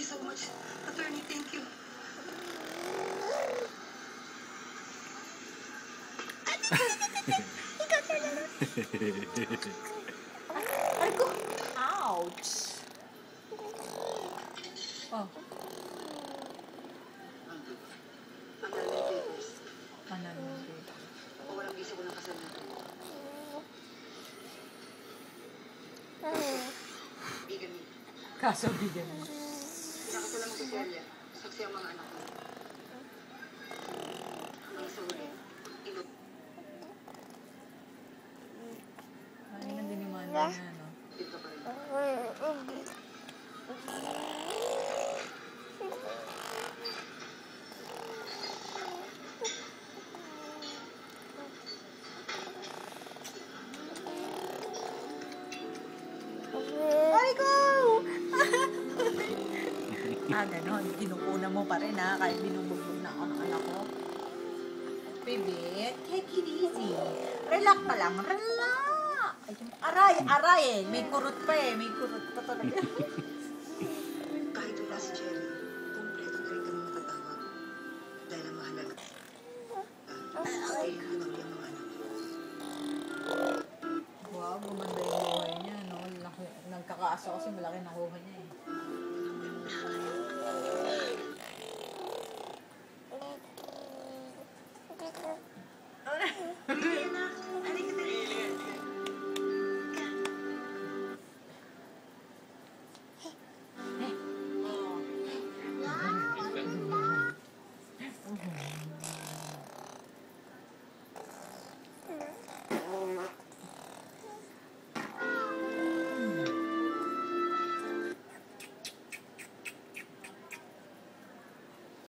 so much. Attorney, thank you. Ay ko! Ouch! Oh. Ang daming papers. Ano naman dito? O walang visa ko ng kasal natin. Bigamy. Kaso bigyan mo. Pinakasalan mo si Celia. Saksi ang mga anak mo. Hanggang sa huli. Ano nang dinimanda niya, no? Dito pa rin. Ay ko! Ganon. Kinukuna mo pa rin, ha? Kahit binubugbog na ako ng anak ko. Bibit, take it easy. Relax pa lang. Relax! Aray, aray eh. May kurot pa eh. May kurot pa talaga. Kahit wala si Cherry, kumpleto na rin kami matatawag. Dahil ang mahalaga. Ay, hanap yung mga anak ko. Wow, gumanda yung buhay niya, no? Nagkakaasa kasi malaki nakuha niya eh.